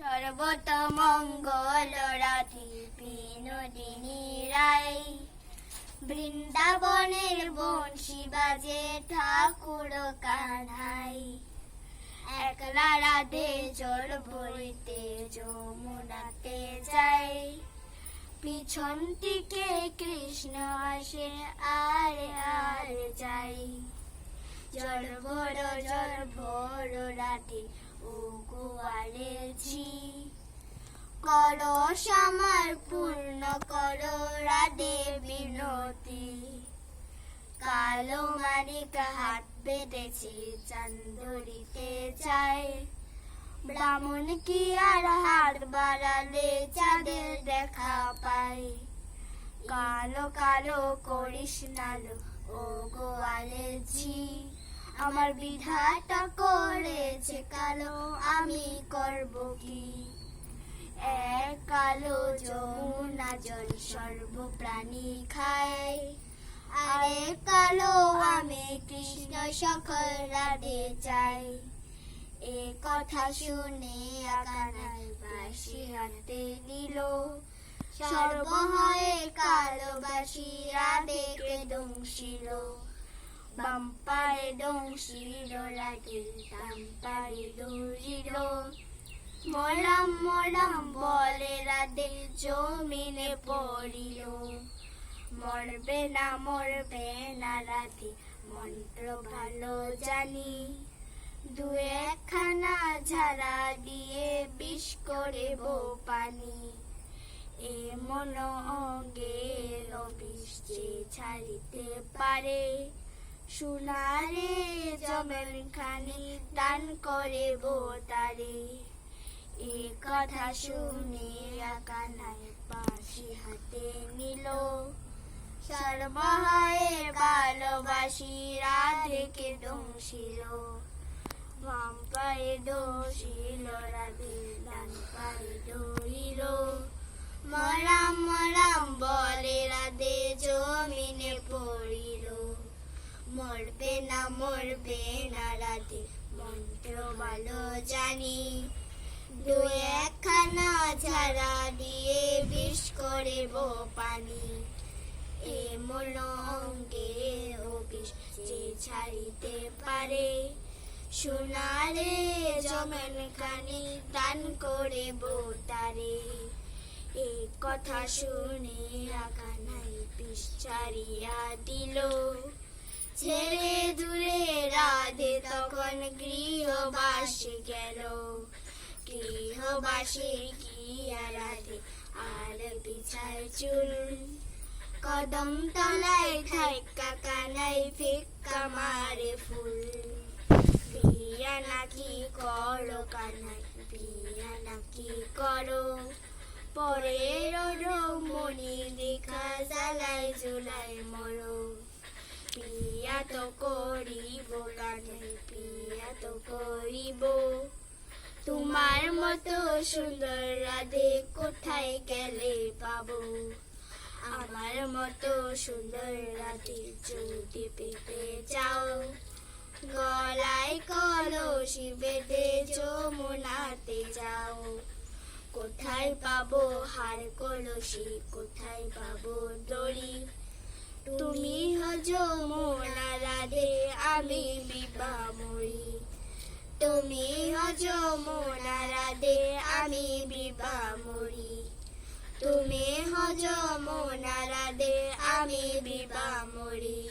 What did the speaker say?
সর্বতমঙ্গল রাধে বিনোদিনী রায়, বৃন্দাবনের বংশী বাজে ঠাকুর কানাই। একলা রাধে জল ভরিতে যমুনাতে যায়, পিছন থেকে কৃষ্ণ আসে আর আর যাই। জল ভর রাধে ও গোয়ালে ঝি, কলস আমার পূর্ণ করো রাধে বিনতি। কালো মানিক হাত বেঁধেছে চান্দরিতে চায়, ব্রাহ্মণ কি আর হাত বাড়ালে চাঁদের দেখা পায়। কালো কালো করিস নালো ও গোয়ালে ঝি, আমার বিধাতা করেছে কালো, আমি করব কি। এক কালো যমুনা জল সর্বপ্রাণী খায়, আরেক কালো আমি কৃষ্ণ সকল রাধে চাই। এ কথা শুনে কানাই বাঁশি হাতে নিল, সর্বহয়ে কালো বাঁশি রাধেকে দংশিল। বাম পায়ে দংশিল রাধে, ডান পায়ে দৌড়িল। মরম মরম বলে রাধে জমিনে পড়িল। মরবে না রাধে মন্ত্র ভালো জানি, দু একখানা ঝাড়া দিয়ে বিষ করে পানি। এ মন অঙ্গের বিষ যে ছাড়িতে পারে, সোনারে জমের খানি দান করে তারে। এ কথা শুনে কানাই বাঁশি হাতে নিল, সর্বহয়ে ভালোবাসি রাধেকে দংশিল। বাম পায়ে দোষিল রাধে, ডান পায়ে দৌড়িল। মরাম মরাম বলে রাধে জমিনে পড়িল। মরবে না রাধে মন্ত্র ভালো জানি, দু একখানা ঝাড়া দিয়ে বিষ করে পানি। এ মন অঙ্গে ও বিষ যে ছাড়িতে পারে, সোনারে জমেন খানি দান করে তারে। এ কথা শুনে কানাই বিষ ছাড়িয়া দিল, ছেড়ে দূরে রাধে তখন গৃহবাসে গেল। গৃহবাসে গিয়া রাধে আর বিছায় চুল, কদম তলায় থাইকা কানাই ভিক্ষা মারে ফুল। বিয়া নাকি করো কানাই, বিয়া নাকি করো, পরের মনি দেখা জ্বালাই জুলাই মরো। বিয়া তো করিব কানাই, বিয়া তো করিব, তোমার মতো সুন্দর রাধে কোথায় গেলে পাবো। আমার মতো সুন্দর রাধে যদি পেতে চাও, গলায় কলসি বেঁধে যমুনাতে যাও। কোথায় পাবো হার কলসি, কোথায় পাবো দড়ি, তুমি যমুনা রাধে আমি বিভা মরি। তুমি যমুনা রাধে আমি বিভা মরি, তুমি যমুনা রাধে আমি বিভা মরি।